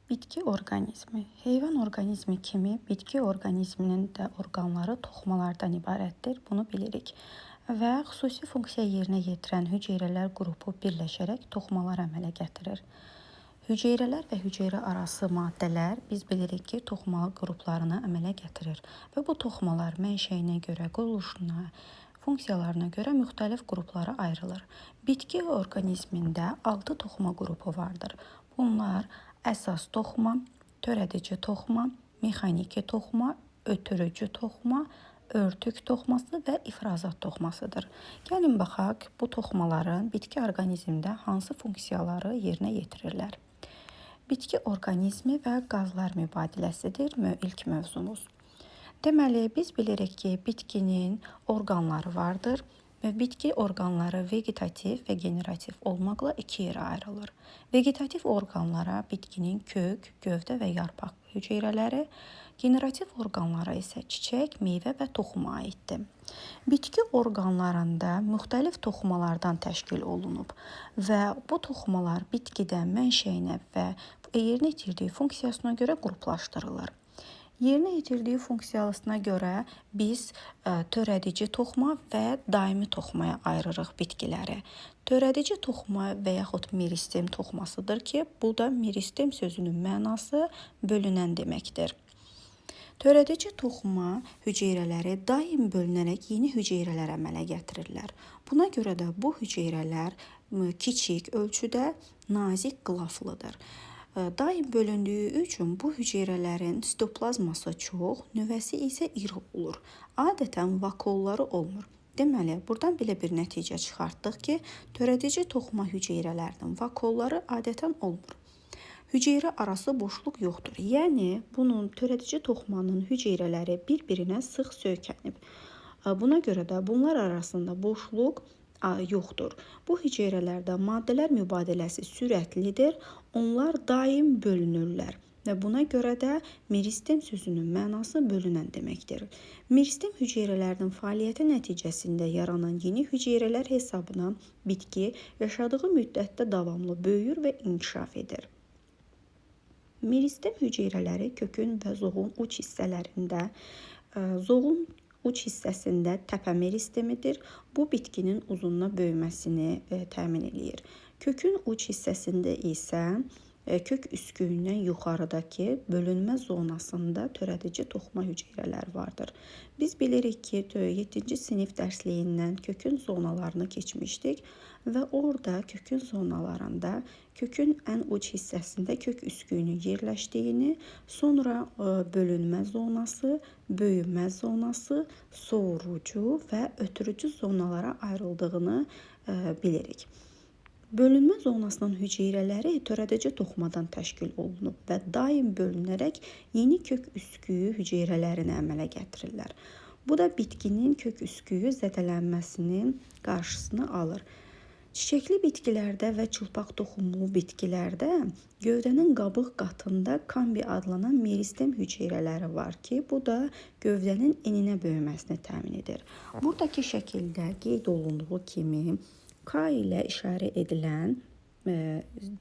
Bitki orqanizmi. Heyvan orqanizmi kimi bitki orqanizminin də orqanları toxumalardan ibarətdir. Bunu bilirik. Və xüsusi funksiya yerinə yetirən hüceyrələr qrupu birləşərək toxumalar əmələ gətirir. Hüceyrələr və hüceyrə arası maddələr biz bilirik ki, toxumalı qruplarını əmələ gətirir. Və bu toxumalar mənşəyinə görə, quruluşuna, funksiyalarına görə müxtəlif qruplara ayrılır. Bitki orqanizmində 6 toxuma qrupu vardır. Bunlar əsas toxuma, törədici toxuma, mexaniki toxuma, ötürücü toxuma, örtük toxuması və ifrazat toxumasıdır. Gəlin baxaq, bu toxumaların bitki orqanizmdə hansı funksiyaları yerinə yetirirlər. Bitki orqanizmi və qazlar mübadiləsidir ilk mövzumuz. Deməli, biz bilirik ki, bitkinin orqanları vardır və bitki orqanları vegetativ və generativ olmaqla iki yerə ayrılır. Vegetativ orqanlara bitkinin kök, gövdə və yarpaq hüceyrələri, generativ orqanlara isə çiçək, meyvə və toxuma aiddir. Bitki orqanlarında müxtəlif toxumalardan təşkil olunub və bu toxumalar bitkidə mənşəyinə və yerinə yetirdiyi funksiyasına görə qruplaşdırılır. Yerinə yetirdiyi funksiyasına görə biz törədici toxuma və daimi toxumaya ayırırıq bitkiləri. Törədici toxuma və yaxud meristem toxumasıdır ki, bu da meristem sözünün mənası bölünən deməkdir. Törədici toxuma hüceyrələri daim bölünərək yeni hüceyrələr əmələ gətirirlər. Buna görə də bu hüceyrələr kiçik ölçüdə nazik qılaflıdır. Daim bölündüyü üçün bu hüceyrələrin sitoplazması çox, nüvəsi isə iri olur. Adətən vakuolları olmur. Deməli, buradan belə bir nəticə çıxartdıq ki, törədici toxuma hüceyrələrinin vakuolları adətən olmur. Hüceyrə arası boşluq yoxdur. Yəni, bunun törədici toxumanın hüceyrələri bir-birinə sıx söykənib. Buna görə də bunlar arasında boşluq yoxdur. Bu hüceyrələrdə maddələr mübadiləsi sürətlidir, onlar daim bölünürlər və buna görə də meristem sözünün mənası bölünən deməkdir. Meristem hüceyrələrinin fəaliyyəti nəticəsində yaranan yeni hüceyrələr hesabına bitki yaşadığı müddətdə davamlı böyür və inkişaf edir. Meristem hüceyrələri kökün və zoğun uç hissələrində, zoğun uç hissəsində təpə meristemidir. Bu bitkinin uzunluğa böyüməsini təmin edir. Kökün uç hissəsində isə kök üsküyündən yuxarıdakı bölünmə zonasında törədici toxuma hüceyrələr vardır. Biz bilirik ki, 7-ci sinif dərsliyindən kökün zonalarını keçmişdik və orada kökün zonalarında kökün ən uç hissəsində kök üsküyünün yerləşdiyini, sonra bölünmə zonası, böyümə zonası, soğurucu və ötürücü zonalara ayrıldığını bilirik. Bölünmə zonasının hüceyrələri törədici toxumadan təşkil olunub və daim bölünərək yeni kök üsküyü hüceyrələrini əmələ gətirirlər. Bu da bitkinin kök üsküyü zədələnməsinin qarşısını alır. Çiçəkli bitkilərdə və çılpaq toxumlu bitkilərdə gövdənin qabıq qatında kambi adlanan meristem hüceyrələri var ki, bu da gövdənin eninə böyüməsini təmin edir. Buradakı şəkildə qeyd olunduğu kimi K ilə işarə edilən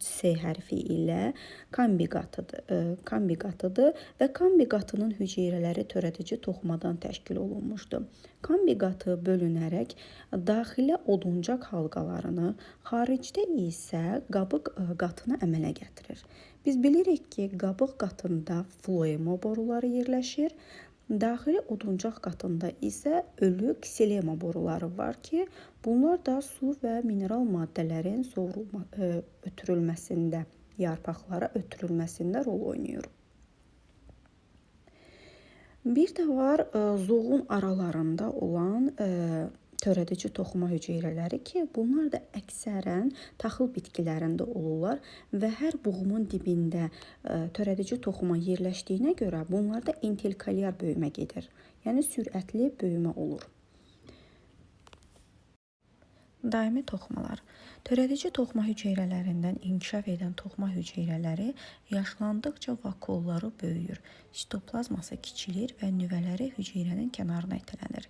S hərfi ilə kambi qatıdır və kambi qatının hüceyrələri törədici toxumadan təşkil olunmuşdur. Kambi qatı bölünərək daxilə oduncaq halqalarını, xaricdə isə qabıq qatını əmələ gətirir. Biz bilirik ki, qabıq qatında floema boruları yerləşir. Daxili oduncaq qatında isə ölü ksilema boruları var ki, bunlar da su və mineral maddələrin ötürülməsində, yarpaqlara ötürülməsində rol oynayır. Bir də var zoğun aralarında olan törədici toxuma hüceyrələri ki, bunlar da əksərən taxıl bitkilərində olurlar və hər buğumun dibində törədici toxuma yerləşdiyinə görə bunlarda interkalyar böyümə gedir. Yəni sürətli böyümə olur. Daimi toxumalar. Törədici toxuma hüceyrələrindən inkişaf edən toxuma hüceyrələri yaşlandıqca vakuolları böyüyür, sitoplazması kiçilir və nüvələri hüceyrənin kənarına itələnir.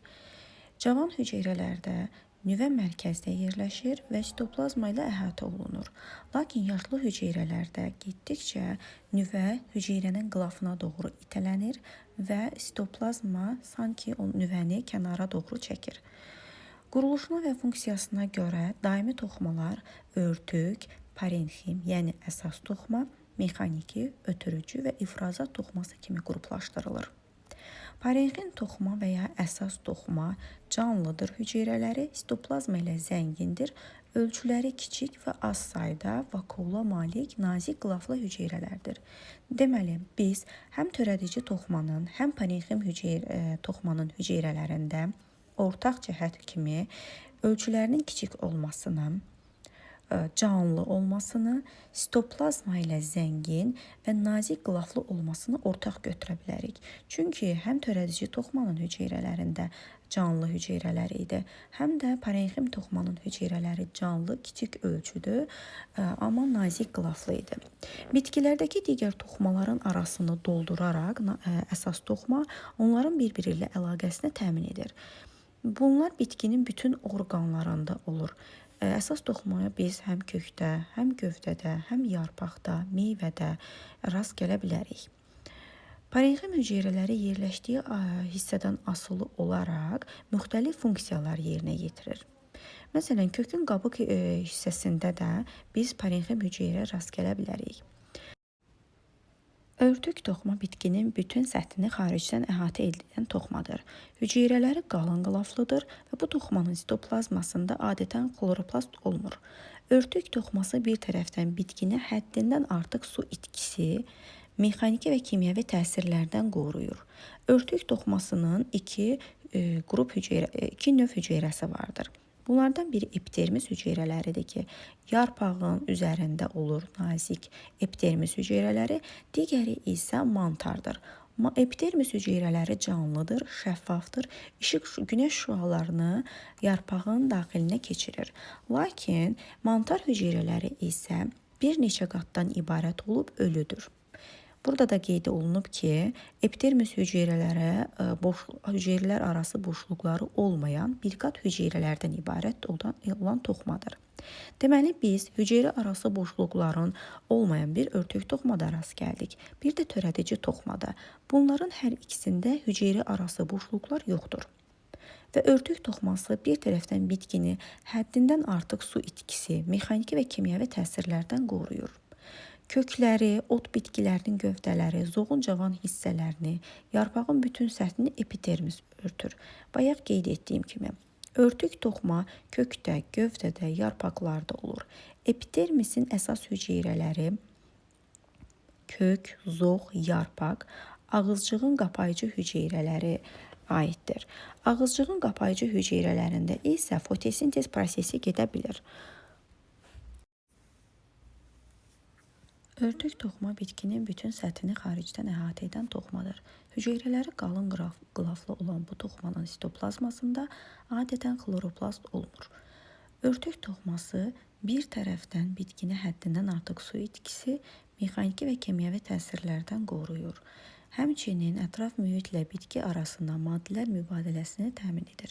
Cavan hüceyrələrdə Nüvə mərkəzdə yerləşir və sitoplazma ilə əhatə olunur. Lakin yaşlı hüceyrələrdə getdikcə nüvə hüceyrənin qılafına doğru itələnir və sitoplazma sanki o nüvəni kənara doğru çəkir. Quruluşuna və funksiyasına görə daimi toxumalar örtük, parenxim, yəni əsas toxuma, mexaniki, ötürücü və ifrazat toxuması kimi qruplaşdırılır. Parenxim toxuma və ya əsas toxuma canlıdır. Hüceyrələri sitoplazma ilə zəngindir. Ölçüləri kiçik və az sayda vakuola malik nazik qılaflı hüceyrələrdir. Deməli, biz həm törədici toxumanın, həm parenxim toxumanın hüceyrələrində ortaq cəhət kimi ölçülərinin kiçik olmasını, canlı olmasını, sitoplazma ilə zəngin və nazik qılaflı olmasını ortaq götürə bilərik. Çünki həm törədici toxumanın hüceyrələrində canlı hüceyrələr idi, həm də parenxim toxumanın hüceyrələri canlı, kiçik ölçüdü, amma nazik qılaflı idi. Bitkilərdəki digər toxumaların arasını dolduraraq əsas toxuma onların bir-biri ilə əlaqəsini təmin edir. Bunlar bitkinin bütün orqanlarında olur. Əsas toxumaya biz həm kökdə, həm gövdədə, həm yarpaqda, meyvədə rast gələ bilərik. Parenxim hüceyrələri yerləşdiyi hissədən asılı olaraq müxtəlif funksiyalar yerinə yetirir. Məsələn, kökün qabıq hissəsində də biz parenxim hüceyrəyə rast gələ bilərik. Örtük toxuma bitkinin bütün səthini xaricdən əhatə edən toxumadır. Hüceyrələri qalın qılaflıdır və bu toxumanın sitoplazmasında adətən xloroplast olmur. Örtük toxuması bir tərəfdən bitkini həddindən artıq su itkisi, mexaniki və kimyəvi təsirlərdən qoruyur. Örtük toxumasının iki növ hüceyrəsi vardır. Bunlardan biri epidermis hüceyrələridir ki, yarpağın üzərində olur nazik epidermis hüceyrələri, digəri isə mantardır. Epidermis hüceyrələri canlıdır, şəffafdır, günəş şüalarını yarpağın daxilinə keçirir. Lakin mantar hüceyrələri isə bir neçə qatdan ibarət olub ölüdür. Burada da qeyd olunub ki, epidermis hüceyrələr arası boşluqları olmayan bir qat hüceyrələrdən ibarət olan toxumadır. Deməli, biz hüceyrə arası boşluqların olmayan bir örtük toxumada rast gəldik. Bir də törədici toxumada. Bunların hər ikisində hüceyrə arası boşluqlar yoxdur. Və örtük toxuması bir tərəfdən bitkini həddindən artıq su itkisi, mexaniki və kimyəvi təsirlərdən qoruyur. Kökləri, ot bitkilərinin gövdələri, zoğun cavan hissələrini, yarpağın bütün səthini epidermis örtür. Bayaq qeyd etdiyim kimi, örtük toxuma kökdə, gövdədə, yarpaqlarda olur. Epidermisin əsas hüceyrələri kök, zoğ, yarpaq, ağızcığın qapayıcı hüceyrələri aiddir. Ağızcığın qapayıcı hüceyrələrində isə fotosintez prosesi gedə bilir. Örtük toxuma bitkinin bütün səthini xaricdən əhatə edən toxumadır. Hüceyrələri qalın qılaflı olan bu toxumanın sitoplazmasında adətən xloroplast olmur. Örtük toxuması bir tərəfdən bitkini həddindən artıq su itkisi, mexaniki və kimyəvi təsirlərdən qoruyur. Həmçinin ətraf mühitlə bitki arasında maddələr mübadiləsini təmin edir.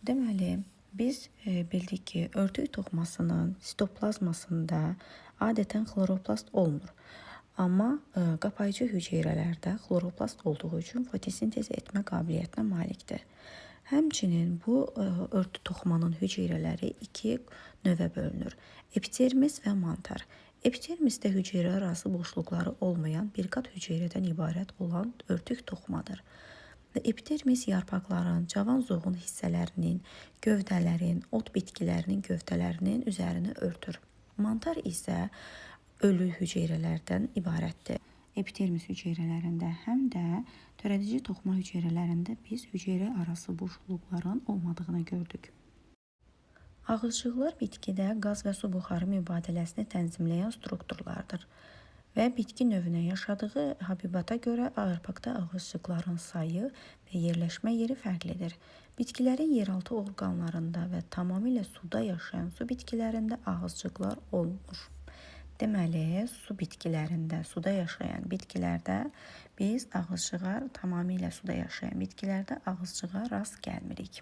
Deməli, biz bildik ki, örtük toxumasının sitoplazmasında adətən xloroplast olmur. Amma qapayıcı hüceyrələrdə xloroplast olduğu üçün fotosintez etmə qabiliyyətinə malikdir. Həmçinin bu örtük toxumanın hüceyrələri iki növə bölünür. Epidermis və mantar. Epidermisdə hüceyrə arası boşluqları olmayan bir qat hüceyrədən ibarət olan örtük toxumadır. Epidermis yarpaqların, cavan zoğun hissələrinin, gövdələrin, ot bitkilərinin gövdələrinin üzərini örtür. Mantar isə ölü hüceyrələrdən ibarətdir. Epidermis hüceyrələrində həm də törədici toxuma hüceyrələrində biz hüceyrə arası boşluqların olmadığını gördük. Ağızcıqlar bitkidə qaz və su buxarı mübadiləsini tənzimləyən strukturlardır və bitki növünə yaşadığı habibata görə yarpaqda ağızcıqların sayı və yerləşmə yeri fərqlidir. Bitkilərin yeraltı orqanlarında və tamamilə suda yaşayan su bitkilərində ağızcıqlar olmur. Deməli, su bitkilərində, suda yaşayan bitkilərdə biz ağızcığa, tamamilə suda yaşayan bitkilərdə ağızcığa rast gəlmirik.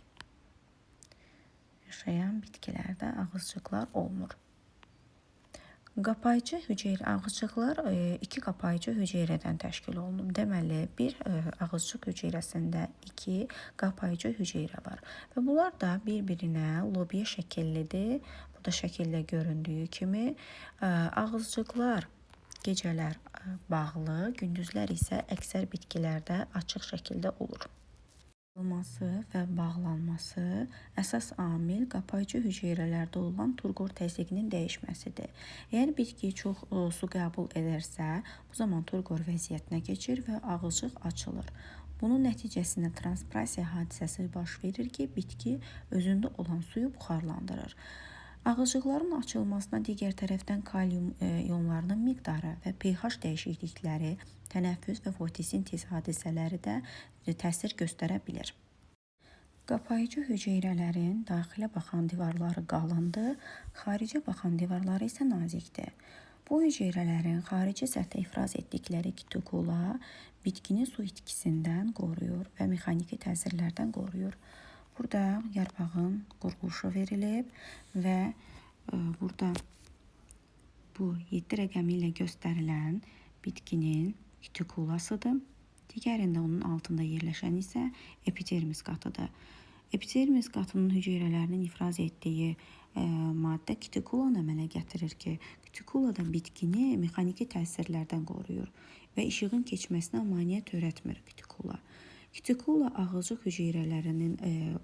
yaşayan bitkilərdə ağızcıqlar olmur. Qapayıcı hüceyrə ağızcıqlar iki qapayıcı hüceyrədən təşkil olunub. Deməli, bir ağızcıq hüceyrəsində iki qapayıcı hüceyrə var və bunlar da bir-birinə lobya şəkillidir. Bu da şəkildə göründüyü kimi ağızcıqlar gecələr bağlı, gündüzlər isə əksər bitkilərdə açıq şəkildə olur. Açılması və bağlanması əsas amil qapayıcı hüceyrələrdə olan turqor təzyiqinin dəyişməsidir. Əgər bitki çox su qəbul edərsə, bu zaman turqor vəziyyətinə keçir və ağızcıq açılır. Bunun nəticəsində transpirasiya hadisəsi baş verir ki, bitki özündə olan suyu buxarlandırır. Ağızcıqların açılmasına digər tərəfdən kalium ionlarının miqdarı və pH dəyişiklikləri, tənəffüs və fotosintez hadisələri də təsir göstərə bilir. Qapayıcı hüceyrələrin daxilə baxan divarları qalındır, xaricə baxan divarları isə nazikdir. Bu hüceyrələrin xarici səthə ifraz etdikləri kitikula bitkini su itkisindən qoruyur və mexaniki təsirlərdən qoruyur. Burada yarpağın quruluşu verilib və burada bu 7 rəqəmi ilə göstərilən bitkinin kitikulasıdır. Digərində onun altında yerləşən isə epidermis qatıdır. Epidermis qatının hüceyrələrinin ifraz etdiyi maddə kitikulanı əmələ gətirir ki, kitikula da bitkini mexaniki təsirlərdən qoruyur və işığın keçməsinə maneə törətmir kitikula. Kitikula ağızcıq hüceyrələrinin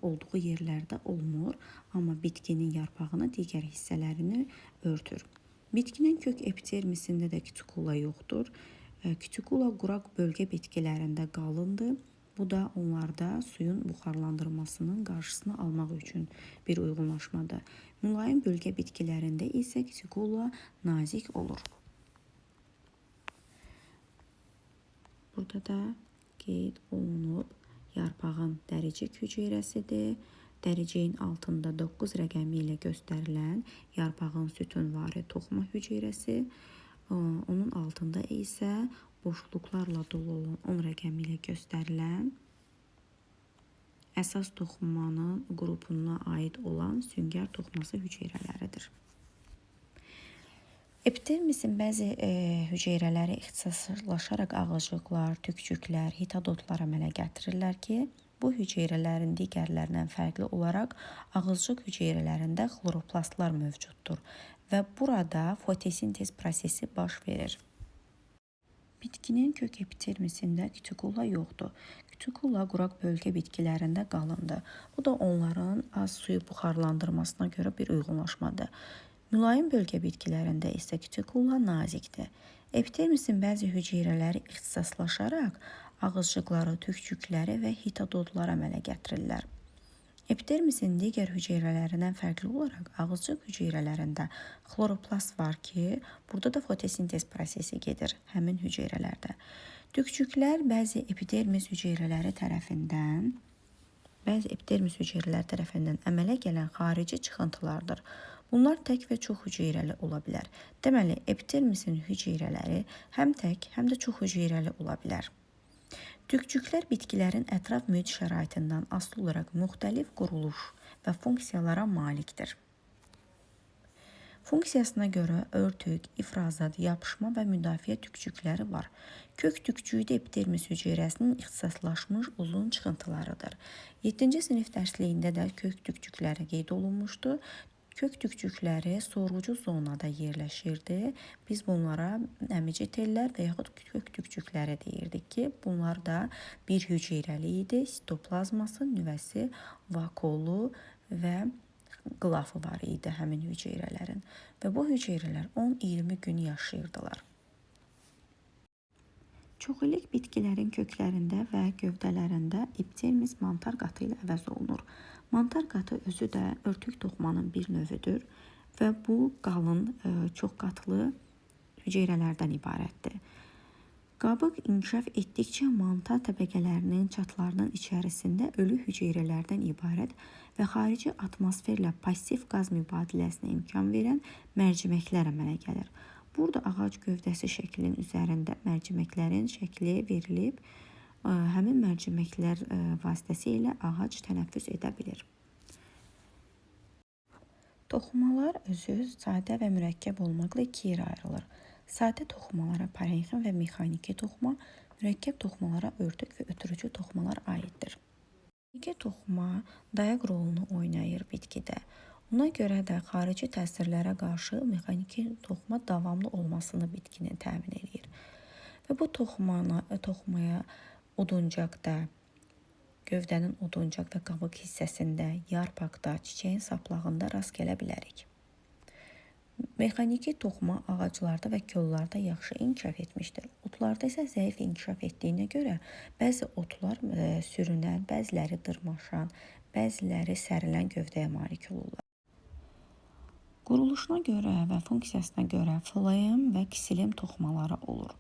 olduğu yerlərdə olmur, amma bitkinin yarpağını digər hissələrini örtür. Bitkinin kök epidermisində də kitikula yoxdur. Kitikula quraq bölgə bitkilərində qalındır. Bu da onlarda suyun buxarlandırmasının qarşısını almaq üçün bir uyğunlaşmadır. Mülayim bölgə bitkilərində isə kitikula nazik olur. Burada da qeyd olunub yarpağın dəricik hüceyrəsidir. Dəriciyin altında 9 rəqəmi ilə göstərilən yarpağın sütunvari toxuma hüceyrəsi, onun altında isə boşluqlarla dolu olan 10 rəqəmi ilə göstərilən əsas toxumanın qrupuna aid olan süngər toxuması hüceyrələridir. Epidermisin bəzi hüceyrələri ixtisaslaşaraq ağızcıqlar, tükcüklər, hitadotlar əmələ gətirirlər ki, bu hüceyrələrin digərlərindən fərqli olaraq ağızcıq hüceyrələrində xloroplastlar mövcuddur və burada fotosintez prosesi baş verir. Bitkinin kök epidermisində kitikula yoxdur. Kitikula quraq bölgə bitkilərində qalındır. Bu da onların az suyu buxarlandırmasına görə bir uyğunlaşmadır. Mülayim bölgə bitkilərində isə kitikula nazikdir. Epidermisin bəzi hüceyrələri ixtisaslaşaraq ağızcıqları, tükcükləri və hitadotlar əmələ gətirirlər. Epidermisin digər hüceyrələrindən fərqli olaraq ağızcıq hüceyrələrində xloroplast var ki, burada da fotosintez prosesi gedir həmin hüceyrələrdə. Tükcüklər bəzi epidermis hüceyrələri tərəfindən əmələ gələn xarici çıxıntılardır. Bunlar tək və çox hüceyrəli ola bilər. Deməli, epidermisin hüceyrələri həm tək, həm də çox hüceyrəli ola bilər. Tükcüklər bitkilərin ətraf mühit şəraitindən asılı olaraq müxtəlif quruluş və funksiyalara malikdir. Funksiyasına görə örtük, ifrazat, yapışma və müdafiə tükcükləri var. Kök tükcüyü epidermis hüceyrəsinin ixtisaslaşmış uzun çıxıntılarıdır. 7-ci sinif dərsliyində də kök tükcükləri qeyd olunmuşdu. Kök tükcükləri sorucu zonada yerləşirdi. Biz bunlara əmici tellər və yaxud kök tükcükləri deyirdik ki, bunlar da bir hüceyrəli idi. Sitoplazması, nüvəsi, vakolu və qılafı var idi həmin hüceyrələrin. Və bu hüceyrələr 10-20 gün yaşayırdılar. Çoxillik bitkilərin köklərində və gövdələrində epidermis mantar qatı ilə əvəz olunur. Mantar qatı özü də örtük toxumanın bir növüdür və bu qalın, çox qatlı hüceyrələrdən ibarətdir. Qabıq inkişaf etdikcə mantar təbəqələrinin çatlarının içərisində ölü hüceyrələrdən ibarət və xarici atmosferlə pasiv qaz mübadiləsinə imkan verən mərciməklər əmələ gəlir. Burada ağac gövdəsi şəklinin üzərində mərciməklərin şəkli verilib, həmin mərciməklər vasitəsilə ağac tənəffüs edə bilir. Toxumalar özü sadə və mürəkkəb olmaqla iki yerə ayrılır. Sadə toxumalara parenxim və mexaniki toxuma, mürəkkəb toxumalara örtük və ötürücü toxumalar aiddir. Mexaniki toxuma dayaq rolunu oynayır bitkidə. Ona görə də xarici təsirlərə qarşı mexaniki toxuma davamlı olmasını bitkinin təmin edir. Və bu toxumaya oduncaqda, gövdənin oduncaq və qabıq hissəsində, yarpaqda, çiçəyin saplağında rast gələ bilərik. Mexaniki toxuma ağaclarda və kollarda yaxşı inkişaf etmişdir. Otlarda isə zəif inkişaf etdiyinə görə bəzi otlar sürünən, bəziləri dırmaşan, bəziləri sərilən gövdəyə malik olurlar. Quruluşuna görə və funksiyasına görə floem və ksilem toxumaları olur.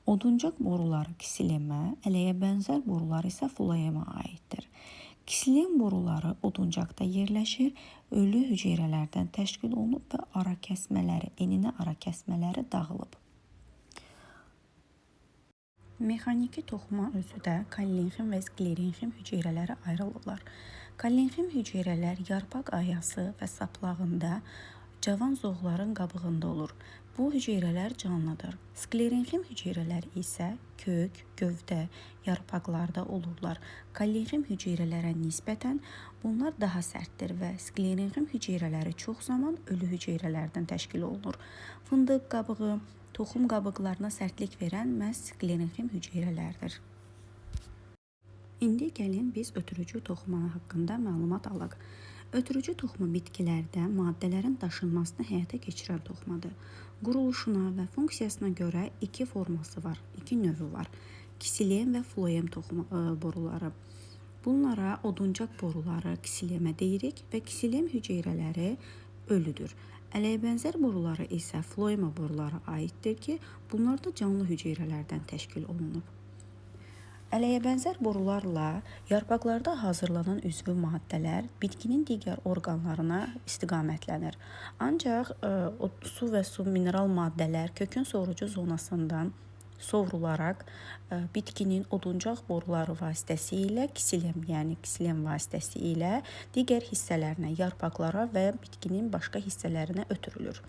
Oduncaq boruları kisilemə, ələyə bənzər borular isə floemə aiddir. Ksilem boruları oduncaqda yerləşir, ölü hüceyrələrdən təşkil olunub və enine ara kəsmələri dağılıb. Mexaniki toxuma özü də kollenxim və sklerenxim hüceyrələrə ayrılırlar. Kollenxim hüceyrələr yarpaq ayası və saplağında, cavan zoğların qabığında olur. Bu hüceyrələr canlıdır. Sklerenxim hüceyrələr isə kök, gövdə, yarpaqlarda olurlar. Kollenxim hüceyrələrə nisbətən bunlar daha sərtdir və sklerenxim hüceyrələri çox zaman ölü hüceyrələrdən təşkil olunur. Fındıq qabığı, toxum qabıqlarına sərtlik verən məhz sklerenxim hüceyrələrdir. İndi gəlin biz ötürücü toxuma haqqında məlumat alaq. Ötürücü toxuma bitkilərdə maddələrin daşınmasını həyata keçirən toxumadır. Quruluşuna və funksiyasına görə iki forması var, iki növü var. Ksilem və floem boruları. Bunlara oduncaq boruları kisilemə deyirik və ksilem hüceyrələri ölüdür. Ələyə boruları isə floema boruları aiddir ki, bunlar da canlı hüceyrələrdən təşkil olunub. Ələyə borularla yarpaqlarda hazırlanan üzvü maddələr bitkinin digər orqanlarına istiqamətlənir. Ancaq su və su mineral maddələr kökün sorucu zonasından sovrularaq bitkinin oduncaq boruları vasitəsilə ksilem, yəni ksilem vasitəsilə digər hissələrinə, yarpaqlara və bitkinin başqa hissələrinə ötürülür.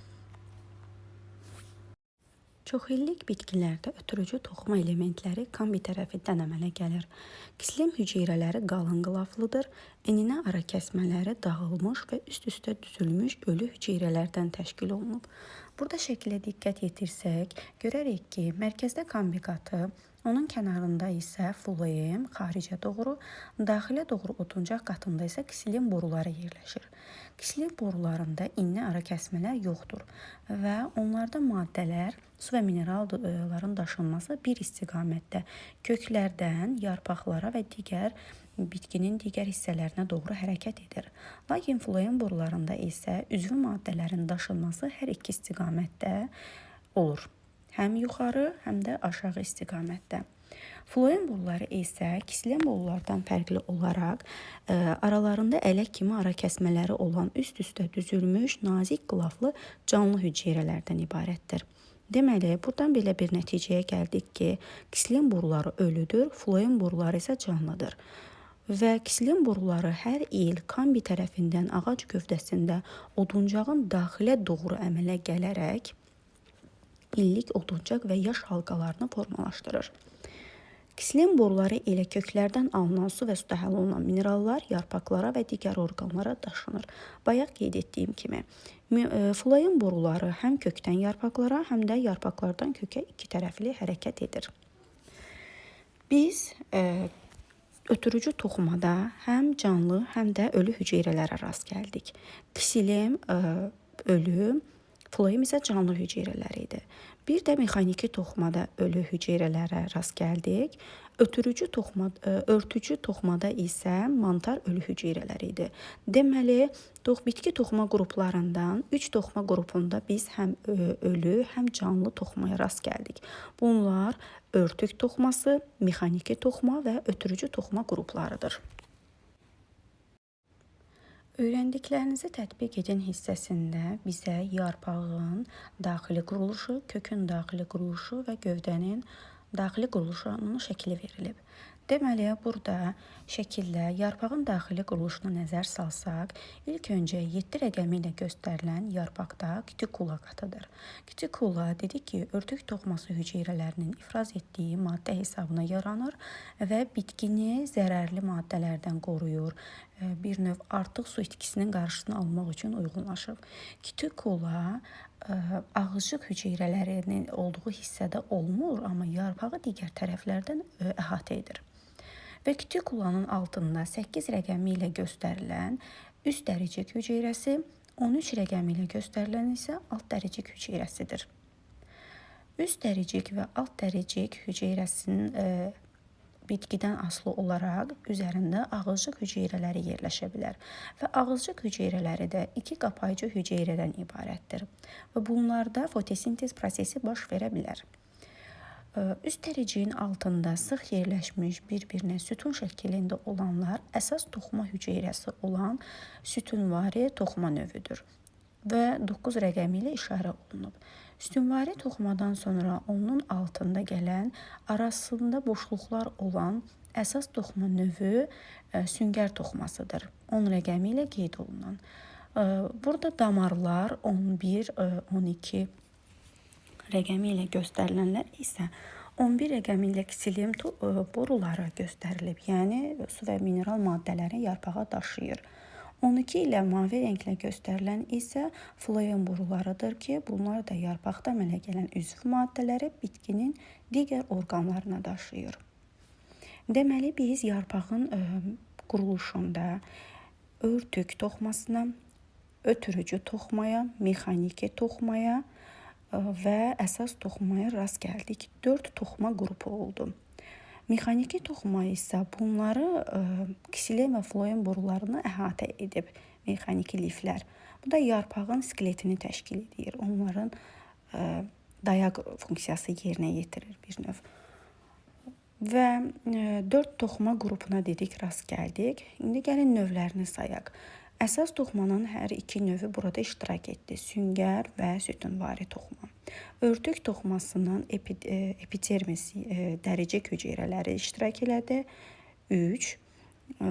Çoxillik bitkilərdə ötürücü toxuma elementləri kombi tərəfindən əmələ gəlir. Ksilem hüceyrələri qalın qılaflıdır, eninə ara kəsmələri dağılmış və üst-üstə düzülmüş ölü hüceyrələrdən təşkil olunub. Burada şəklə diqqət yetirsək, görərik ki, mərkəzdə kombi qatı, onun kənarında isə floem xaricə doğru, daxilə doğru oduncaq qatında isə ksilem boruları yerləşir. Ksilem borularında inli ara kəsmələr yoxdur və onlarda maddələr, su və mineralların daşınması bir istiqamətdə köklərdən yarpaqlara və bitkinin digər hissələrinə doğru hərəkət edir. Lakin floem borularında isə üzvü maddələrin daşınması hər iki istiqamətdə olur. Həm yuxarı, həm də aşağı istiqamətdə. Floem boruları isə ksilem borulardan fərqli olaraq aralarında ələk kimi ara kəsmələri olan üst-üstə düzülmüş nazik qılaflı canlı hüceyrələrdən ibarətdir. Deməli, buradan belə bir nəticəyə gəldik ki, ksilem boruları ölüdür, floem boruları isə canlıdır. Və ksilem boruları hər il kombi tərəfindən ağac gövdəsində oduncağın daxilə doğru əmələ gələrək illik oduncaq və yaş halqalarını formalaşdırır. Ksilem boruları ilə köklərdən alınan su və suda həll olunan minerallar yarpaqlara və digər orqanlara daşınır. Bayaq qeyd etdiyim kimi, floem boruları həm kökdən yarpaqlara, həm də yarpaqlardan kökə iki tərəfli hərəkət edir. Biz ötürücü toxumada həm canlı, həm də ölü hüceyrələrə rast gəldik. Ksilem ölü, floem isə canlı hüceyrələri idi. Bir də mexaniki toxumada ölü hüceyrələrə rast gəldik. Örtücü toxumada isə mantar ölü hüceyrələri idi. Deməli, bitki toxuma qruplarından 3 toxuma qrupunda biz həm ölü, həm canlı toxumaya rast gəldik. Bunlar örtük toxuması, mexaniki toxuma və ötürücü toxuma qruplarıdır. Öyrəndiklərinizi tətbiq edin hissəsində bizə yarpağın daxili quruluşu, kökün daxili quruluşu və gövdənin daxili quruluşunun şəkli verilib. Deməli, burada şəkildə yarpağın daxili quruluşuna nəzər salsaq, ilk öncə 7 rəqəmi ilə göstərilən yarpaqda kütükula qatıdır. Kütükula dedik ki, örtük toxuması hüceyrələrinin ifraz etdiyi maddə hesabına yaranır və bitkini zərərli maddələrdən qoruyur. Bir növ artıq su itkisinin qarşısını almaq üçün uyğunlaşıb. Kütükula ağızcıq hüceyrələrinin olduğu hissədə olmur, amma yarpağı digər tərəflərdən əhatə edir. Və kütükulanın altında 8 rəqəmi ilə göstərilən üst dəricik hüceyrəsi, 13 rəqəmi ilə göstərilən isə alt dəricik hüceyrəsidir. Üst dəricik və alt dəricik hüceyrəsinin bitkidən asılı olaraq üzərində ağızcıq hüceyrələri yerləşə bilər və ağızcıq hüceyrələri də 2 qapayıcı hüceyrədən ibarətdir və bunlarda fotosintez prosesi baş verə bilər. Üst dəriciyin altında sıx yerləşmiş bir-birinə sütun şəklində olanlar əsas toxuma hüceyrəsi olan sütunvari toxuma növüdür və 9 rəqəmi ilə işarə olunub. Sütunvari toxumadan sonra onun altında gələn, arasında boşluqlar olan əsas toxuma növü süngər toxumasıdır. 10 rəqəmi ilə qeyd olunan. Burada damarlar 11, 12 rəqəmi ilə göstərilənlər isə 11 rəqəmi ilə ksilium boruları göstərilib, yəni su və mineral maddələri yarpağa daşıyır. 12 ilə mavi rənglə göstərilən isə floem borularıdır ki, bunlar da yarpaqda əmələ gələn üzv maddələri bitkinin digər orqanlarına daşıyır. Deməli, biz yarpağın quruluşunda örtük toxumasına, ötürücü toxumaya, mexaniki toxumaya və əsas toxumaya rast gəldik. 4 toxuma qrupu oldu. Mexaniki toxuma isə bunları ksilem və floem borularını əhatə edib mexaniki liflər. Bu da yarpağın skeletini təşkil edir. Onların dayaq funksiyası yerinə yetirir bir növ. Və 4 toxuma qrupuna dedik, rast gəldik. İndi gəlin növlərini sayaq. Əsas toxumanın hər iki növü burada iştirak etdi. Süngər və sütunvari toxuma. Örtük toxumasının epidermis dəricik hüceyrələri iştirak elədi. 3.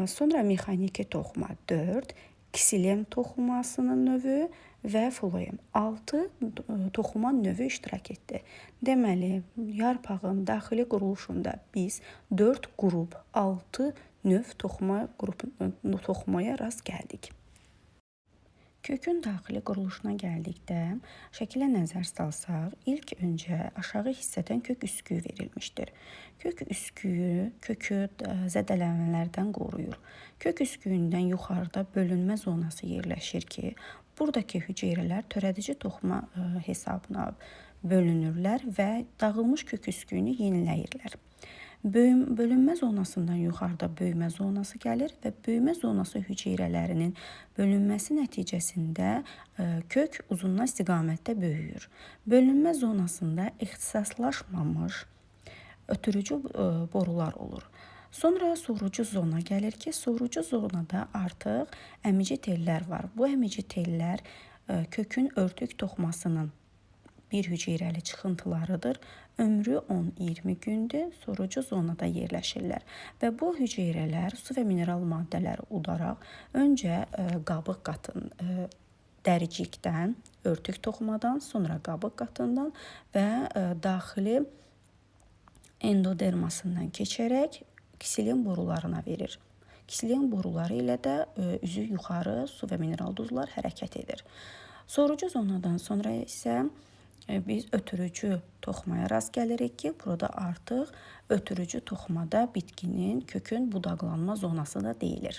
Sonra mexaniki toxuma 4. Ksilem toxumasının növü və floem 6 toxuma növü iştirak etdi. Deməli, yarpağın daxili quruluşunda biz 4 qrup, 6 növ toxumaya rast gəldik. Kökün daxili quruluşuna gəldikdə, şəkilə nəzər salsaq, ilk öncə aşağı hissədən kök üsküyü verilmişdir. Kök üsküyü kökü zədələnmələrdən qoruyur. Kök üsküyündən yuxarıda bölünmə zonası yerləşir ki, buradakı hüceyrələr törədici toxuma hesabına bölünürlər və dağılmış kök üsküyünü yeniləyirlər. Bölünmə zonasından yuxarıda böyümə zonası gəlir və böyümə zonası hüceyrələrinin bölünməsi nəticəsində kök uzundan istiqamətdə böyüyür. Bölünmə zonasında ixtisaslaşmamış ötürücü borular olur. Sonra sorucu zona gəlir ki, sorucu zonada artıq əmici tellər var. Bu əmici tellər kökün örtük toxumasının bir hüceyrəli çıxıntılarıdır. Ömrü 10-20 gündür, sorucu zonada yerləşirlər və bu hüceyrələr su və mineral maddələri udaraq öncə qabıq qatın dəricikdən, örtük toxumadan, sonra qabıq qatından və daxili endodermasından keçərək ksilem borularına verir. Ksilem boruları ilə də üzü yuxarı su və mineral duzlar hərəkət edir. Sorucu zonadan sonra isə biz ötürücü toxumaya rast gəlirik ki, burada artıq ötürücü toxumada bitkinin, kökün budaqlanma zonası da deyilir.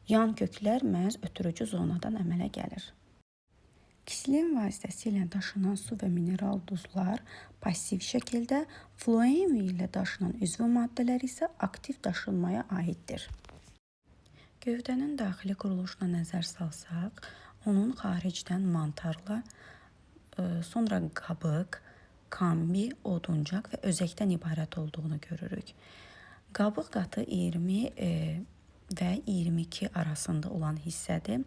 Yan köklər məhz ötürücü zonadan əmələ gəlir. Ksilem vasitəsilə daşınan su və mineral duzlar pasiv şəkildə, floem ilə daşınan üzvü maddələr isə aktiv daşınmaya aiddir. Gövdənin daxili quruluşuna nəzər salsaq, onun xaricdən mantarla, sonra qabıq, kambi, oduncaq və özəkdən ibarət olduğunu görürük. Qabıq qatı 20 və 22 arasında olan hissədir.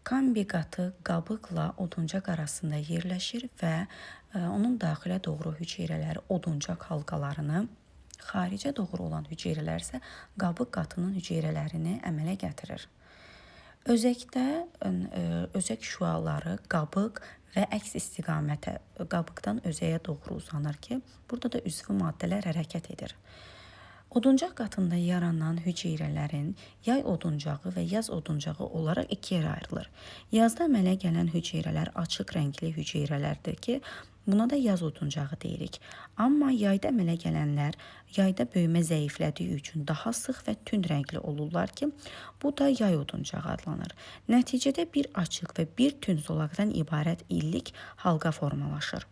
Kambi qatı qabıqla oduncaq arasında yerləşir və onun daxilə doğru hüceyrələri oduncaq halqalarını Xaricə doğru olan hüceyrələr isə qabıq qatının hüceyrələrini əmələ gətirir. Özəkdə özək şüaları qabıq və əks istiqamətə qabıqdan özəyə doğru uzanır ki, burada da üzvü maddələr hərəkət edir. Oduncaq qatında yaranan hüceyrələrin yay oduncağı və yaz oduncağı olaraq ikiyə ayrılır. Yazda əmələ gələn hüceyrələr açıq rəngli hüceyrələrdir ki, buna da yaz oduncağı deyirik. Amma yayda əmələ gələnlər yayda böyümə zəiflədiyi üçün daha sıx və tünd rəngli olurlar ki, bu da yay oduncağı adlanır. Nəticədə bir açıq və bir tünd zolaqdan ibarət illik halqa formalaşır.